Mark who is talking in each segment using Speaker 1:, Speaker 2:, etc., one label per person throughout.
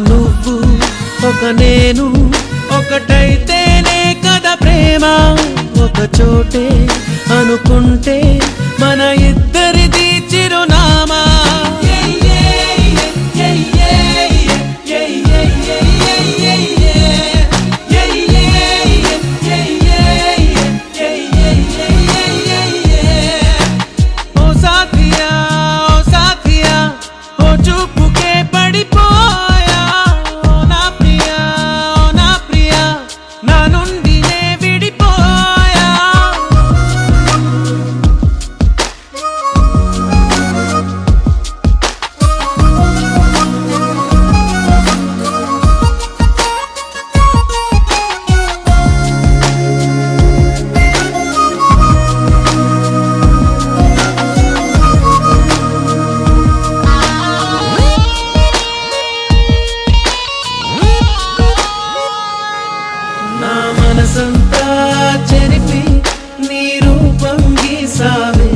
Speaker 1: నువ్వు ఒక నేను ఒకటైతేనే కదా ప్రేమ. ఒక చోటే అనుకుంటే మన ఇద్దరిది చిరునామా. ఓ సాథియా ఓ సాథియా ఓ చూపుకే పడిపో మనసంతా చెరిపి నీ రూపం గీసావే.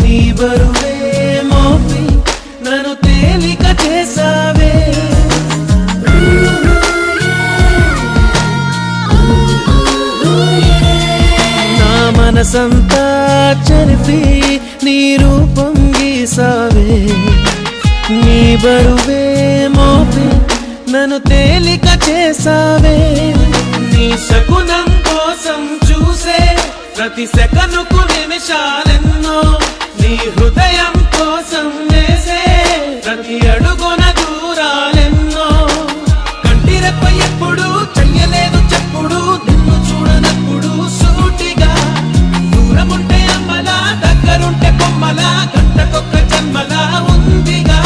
Speaker 1: నీ బరువే మోపి నన్ను తేలిక చేసావే. నా మనసంతా చెరిపి నీ రూపం గీసావే. నీ బరువే మోపి నన్ను తేలిక చేసావే. నీ శకునం కోసం చూసే ప్రతి సెకనుకు నిమిషాలెన్నో. నీ హృదయం కోసం వేసే ప్రతి అడుగున దూరాలెన్నో. కంటిరెప్ప ఎప్పుడు చెయ్యలేదు చెప్పుడు నిన్ను చూడనప్పుడు సూటిగా. దూరముంటే అమ్మలా దగ్గరుంటే కొమ్మలా గంటకొక్క జన్మలా ఉందిగా.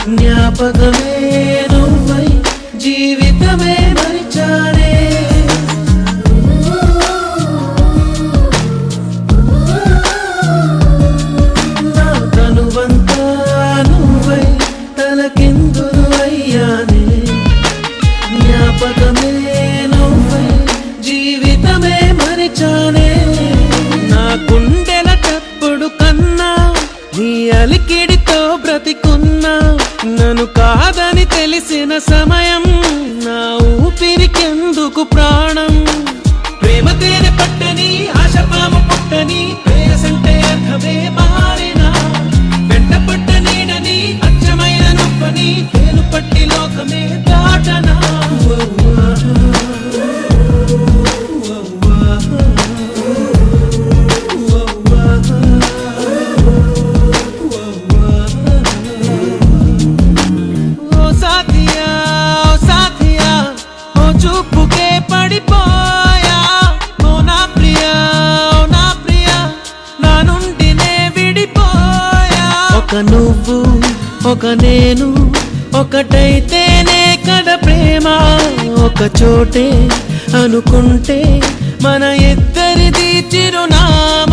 Speaker 1: జ్ఞాపకమే నువ్వై జీవితమే మరిచానే. నా తనువంతా నువ్వై తలకిందులు అయ్యానే. జ్ఞాపకమే నువ్వై జీవితమే మరిచానే. నా గుండెల చప్పుడు కన్నా నీ అలికిడితో బ్రతికున్నా. నన్ను కాదని తెలిసిన సమయం నా ఊపిరికెందుకు ప్రాణం. ప్రేమ తేనె పట్టని ఆశపాము పుట్టని ప్రేయసంటే అర్థమే మారినా. వెంట పట్ట నీడని అచ్చమైన నొప్పని పేరు పట్టి లోకమే దాటనా. ఒక నువ్వు ఒక నేను ఒకటైతేనే కడ ప్రేమ ఒక చోటే అనుకుంటే మన ఇద్దరిది చిరునామా